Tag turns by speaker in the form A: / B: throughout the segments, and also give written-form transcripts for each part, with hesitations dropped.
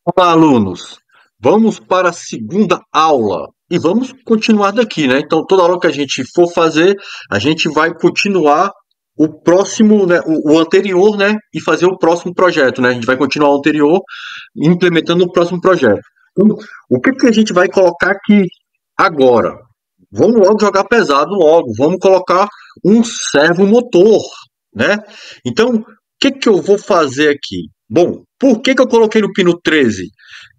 A: Olá, alunos. Vamos para a segunda aula e vamos continuar daqui, né? Então, toda aula que a gente for fazer, a gente vai continuar o próximo, né, o anterior, né, e fazer o próximo projeto, né? A gente vai continuar o anterior, implementando o próximo projeto. Então, o que que a gente vai colocar aqui agora? Vamos logo jogar pesado logo. Vamos colocar um servo motor, né? Então, o que que eu vou fazer aqui? Bom, por que que eu coloquei no pino 13?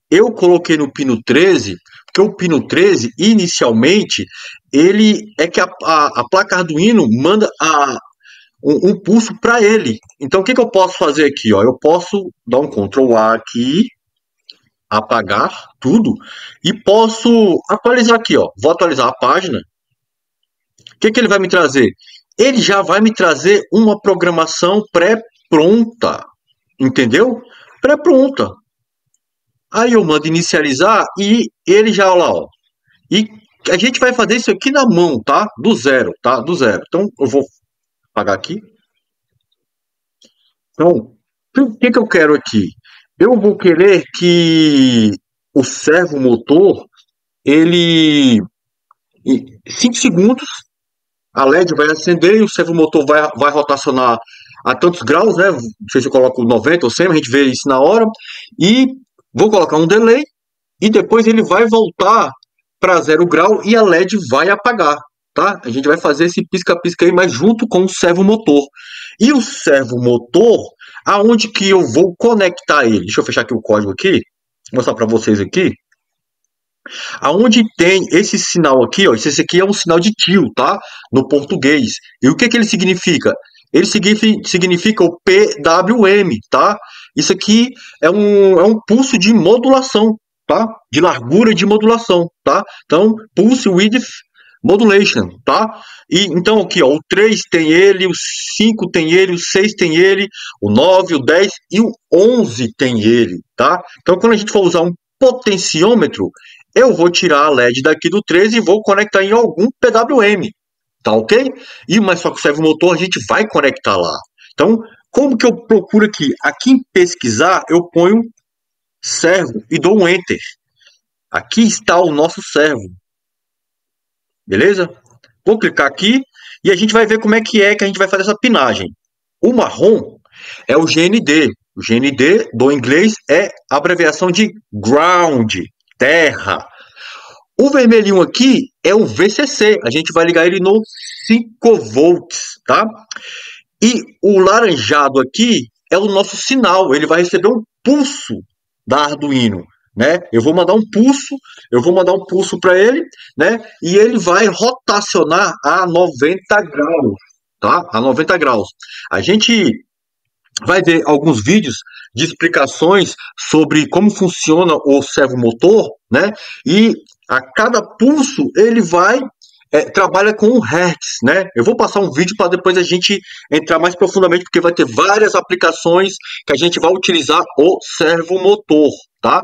A: Eu coloquei no pino 13 porque o pino 13, inicialmente, ele é que a placa Arduino manda um pulso para ele. Então, o que que eu posso fazer aqui? Ó? Eu posso dar um Ctrl A aqui, apagar tudo, e posso atualizar aqui. Ó. Vou atualizar a página. O que que ele vai me trazer? Ele já vai me trazer uma programação pré-pronta, entendeu? Pré-pronta. Aí eu mando inicializar e ele já, olha lá, ó. E a gente vai fazer isso aqui na mão, tá? Do zero, tá? Do zero. Então eu vou apagar aqui. Então, o que que eu quero aqui? Eu vou querer que o servo motor, ele, em 5 segundos, a LED vai acender e o servo motor vai rotacionar a tantos graus, né? Não sei se eu coloco 90 ou 100, a gente vê isso na hora. E vou colocar um delay e depois ele vai voltar para 0 grau e a LED vai apagar, tá? A gente vai fazer esse pisca-pisca aí, mas junto com o servomotor. E o servomotor, aonde que eu vou conectar ele? Deixa eu fechar aqui o código aqui, mostrar para vocês aqui. Aonde tem esse sinal aqui, ó, esse aqui é um sinal de tio, tá? No português. E o que que ele significa? Ele significa o PWM, tá? Isso aqui é um pulso de modulação, tá? De largura de modulação, tá? Então, pulse width modulation, tá? E então aqui, ó, o 3 tem ele, o 5 tem ele, o 6 tem ele, o 9, o 10 e o 11 tem ele, tá? Então, quando a gente for usar um potenciômetro, eu vou tirar a LED daqui do 13 e vou conectar em algum PWM, tá ok? Mas só que o servomotor a gente vai conectar lá. Então, como que eu procuro aqui? Aqui em pesquisar, eu ponho servo e dou um enter. Aqui está o nosso servo, beleza? Vou clicar aqui e a gente vai ver como é que a gente vai fazer essa pinagem. O marrom é o GND. O GND do inglês é a abreviação de ground, terra. O vermelhinho aqui é o VCC. A gente vai ligar ele no 5 volts, tá? E o laranjado aqui é o nosso sinal. Ele vai receber um pulso da Arduino, né? Eu vou mandar um pulso para ele, né? E ele vai rotacionar a 90 graus, tá? A 90 graus. A gente vai ver alguns vídeos de explicações sobre como funciona o servomotor, né? E a cada pulso ele vai trabalha com um hertz, né? Eu vou passar um vídeo para depois a gente entrar mais profundamente, porque vai ter várias aplicações que a gente vai utilizar o servomotor, tá?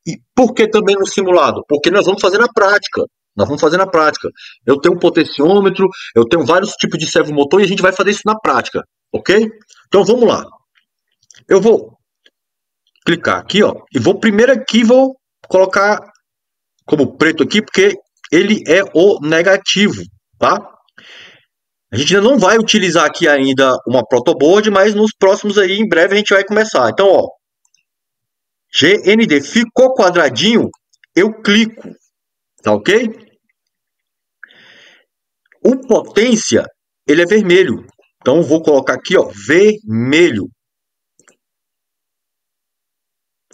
A: E por que também no simulado? Porque nós vamos fazer na prática. Nós vamos fazer na prática. Eu tenho um potenciômetro, eu tenho vários tipos de servomotor e a gente vai fazer isso na prática, ok? Então vamos lá. Eu vou clicar aqui, ó, e vou primeiro aqui, vou colocar como preto aqui, porque ele é o negativo, tá? A gente ainda não vai utilizar aqui ainda uma protoboard, mas nos próximos aí, em breve, a gente vai começar. Então, ó, GND ficou quadradinho, eu clico, tá ok? O potência, ele é vermelho. Então, vou colocar aqui, ó, vermelho.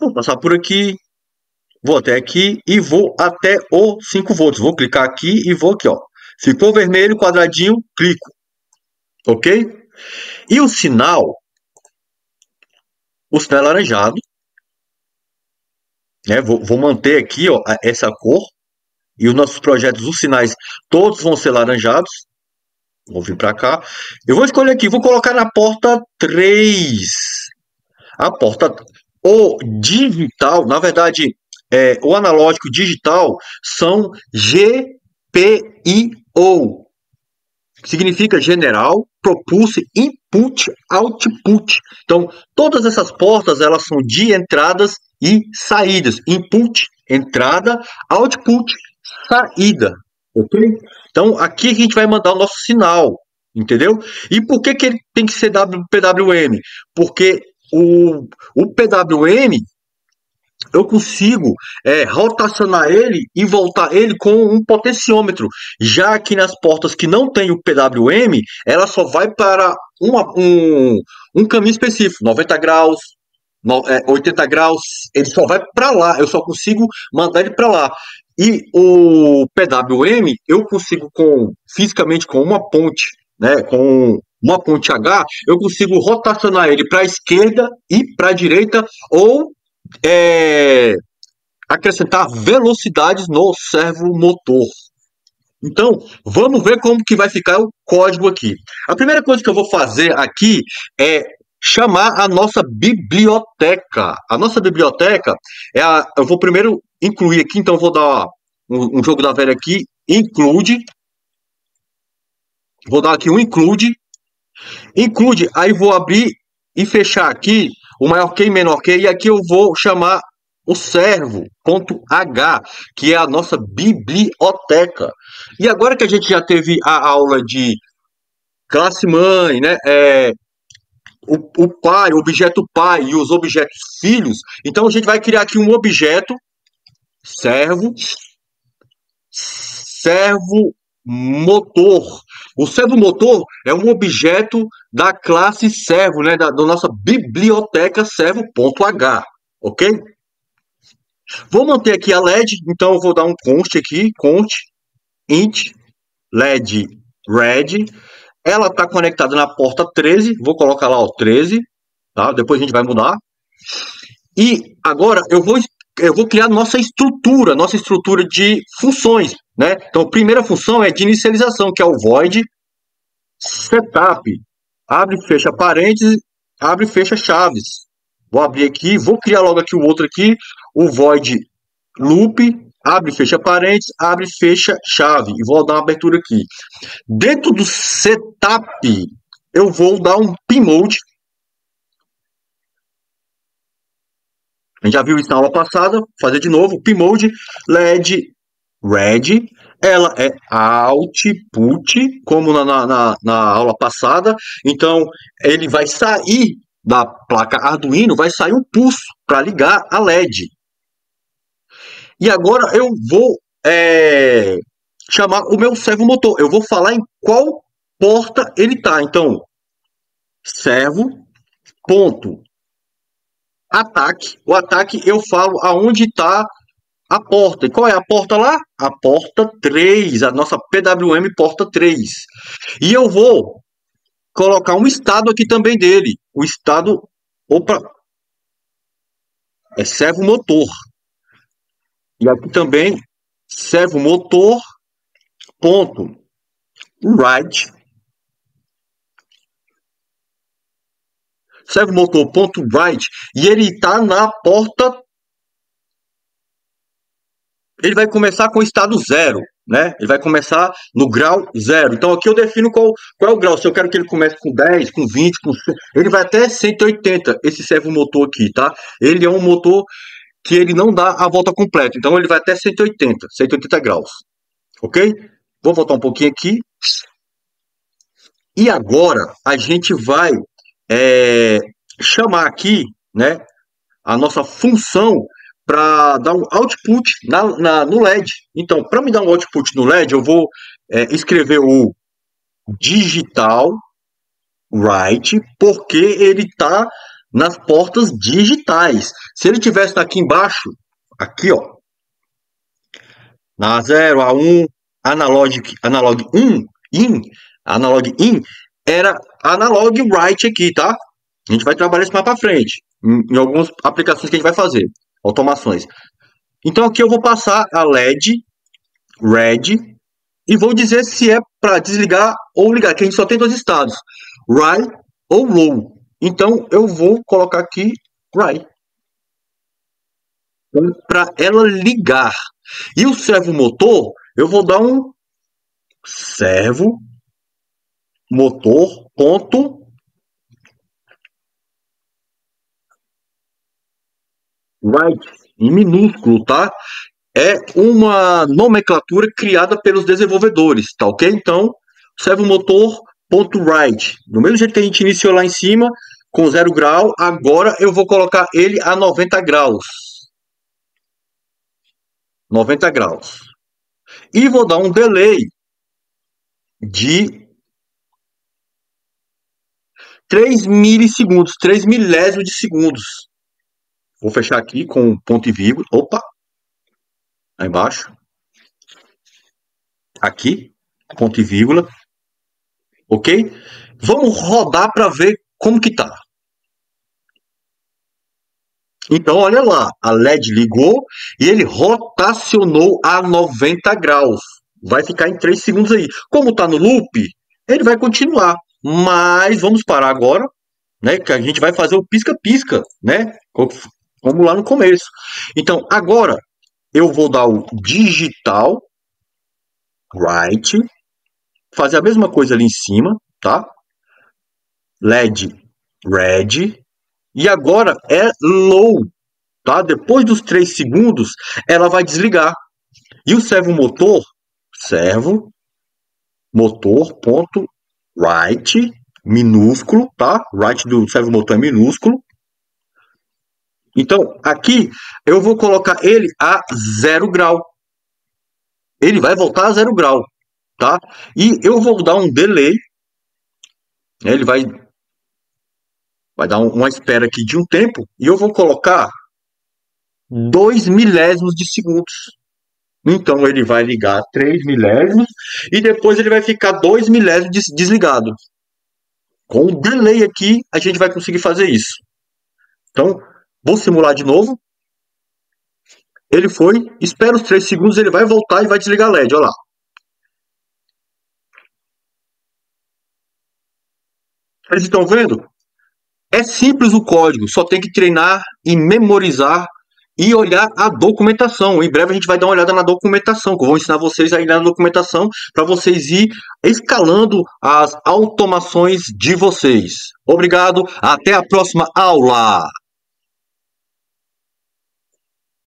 A: Vou passar por aqui, vou até aqui e vou até o 5 volts. Vou clicar aqui e vou aqui, ó. Ficou vermelho, quadradinho, clico. Ok? E o sinal é laranjado, né? Vou manter aqui, ó, essa cor. E os nossos projetos, os sinais, todos vão ser laranjados. Vou vir para cá. Eu vou escolher aqui, vou colocar na porta 3. A porta, o digital, na verdade, o analógico digital são GPIO. Significa General Propulse Input Output. Então, todas essas portas, elas são de entradas e saídas. Input, entrada, output, saída. Ok? Então, aqui a gente vai mandar o nosso sinal. Entendeu? E por que ele tem que ser PWM? Porque o PWM eu consigo rotacionar ele e voltar ele com um potenciômetro. Já que nas portas que não tem o PWM, ela só vai para um caminho específico, 90 graus, 80 graus, ele só vai para lá, eu só consigo mandar ele para lá. E o PWM, eu consigo fisicamente com uma ponte, né, com uma ponte H, eu consigo rotacionar ele para a esquerda e para a direita, ou é, acrescentar velocidades no servomotor. Então, vamos ver como que vai ficar o código aqui. A primeira coisa que eu vou fazer aqui é chamar a nossa biblioteca. A nossa biblioteca eu vou primeiro incluir aqui, então eu vou dar um jogo da velha aqui, include. Vou dar aqui um include, aí vou abrir e fechar aqui o maior que e menor que, e aqui eu vou chamar o servo.h, que é a nossa biblioteca. E agora que a gente já teve a aula de classe mãe, né, o pai, o objeto pai e os objetos filhos, então a gente vai criar aqui um objeto servo motor. O servo motor é um objeto da classe servo, né, da nossa biblioteca servo.h, ok? Vou manter aqui a LED, então eu vou dar um const aqui, const int LED red. Ela está conectada na porta 13, vou colocar lá o 13, tá? Depois a gente vai mudar. E agora eu vou criar nossa estrutura de funções, né? Então, a primeira função é de inicialização, que é o void setup. Abre e fecha parênteses, abre e fecha chaves. Vou abrir aqui, vou criar logo aqui o outro aqui, o void loop, abre e fecha parênteses, abre e fecha chave. E vou dar uma abertura aqui. Dentro do setup, eu vou dar um pmode. A gente já viu isso na aula passada, vou fazer de novo. Pmode LED red, ela é output, como na aula passada. Então, ele vai sair da placa Arduino, vai sair um pulso para ligar a LED. E agora eu vou chamar o meu servomotor. Eu vou falar em qual porta ele está. Então, servo.ataque. O ataque eu falo aonde está a porta. E qual é a porta lá? A porta 3, a nossa PWM porta 3. E eu vou colocar um estado aqui também dele. O estado, opa, é servomotor. E aqui também servomotor ponto write. Servomotor ponto write. E ele está na porta. Ele vai começar com o estado 0, né? Ele vai começar no grau 0. Então aqui eu defino qual é o grau. Se eu quero que ele comece com 10, com 20, com 100, ele vai até 180, esse servomotor aqui, tá? Ele é um motor que ele não dá a volta completa. Então ele vai até 180 graus. Ok? Vou voltar um pouquinho aqui. E agora a gente vai chamar aqui, né, a nossa função para dar um output no LED. Então, para me dar um output no LED, eu vou escrever o digital write, porque ele está nas portas digitais. Se ele tivesse aqui embaixo, aqui, ó, na 0, A1, analog 1, analog in, era analog write aqui, tá? A gente vai trabalhar isso mais para frente, em algumas aplicações que a gente vai fazer, automações. Então aqui eu vou passar a LED red e vou dizer se é para desligar ou ligar, que a gente só tem dois estados, high ou low. Então eu vou colocar aqui high para ela ligar. E o servomotor, eu vou dar um servo motor ponto Write, em minúsculo, tá? É uma nomenclatura criada pelos desenvolvedores, tá ok? Então, servomotor.write. Do mesmo jeito que a gente iniciou lá em cima, com 0 grau, agora eu vou colocar ele a 90 graus. 90 graus. E vou dar um delay de 3 milissegundos, 3 milésimos de segundos. Vou fechar aqui com ponto e vírgula. Opa! Aí embaixo. Aqui, ponto e vírgula. Ok? Vamos rodar para ver como que tá. Então, olha lá, a LED ligou e ele rotacionou a 90 graus. Vai ficar em 3 segundos aí. Como está no loop, ele vai continuar. Mas vamos parar agora, né? Que a gente vai fazer o pisca-pisca, né? Como lá no começo. Então, agora eu vou dar o digital right, fazer a mesma coisa ali em cima, tá? LED red. E agora é low, tá? Depois dos 3 segundos, ela vai desligar. E o servo motor ponto write, minúsculo, tá? Write do servo motor é minúsculo. Então, aqui eu vou colocar ele a 0 grau. Ele vai voltar a 0 grau, tá? E eu vou dar um delay. Ele vai dar uma espera aqui de um tempo. E eu vou colocar 2 milésimos de segundos. Então ele vai ligar 3 milésimos e depois ele vai ficar 2 milésimos desligado. Com o delay aqui, a gente vai conseguir fazer isso. Então, vou simular de novo. Ele foi, espera os 3 segundos, ele vai voltar e vai desligar a LED, olha lá. Vocês estão vendo? É simples o código, só tem que treinar e memorizar e olhar a documentação. Em breve a gente vai dar uma olhada na documentação, que eu vou ensinar vocês a ir na documentação para vocês ir escalando as automações de vocês. Obrigado, até a próxima aula!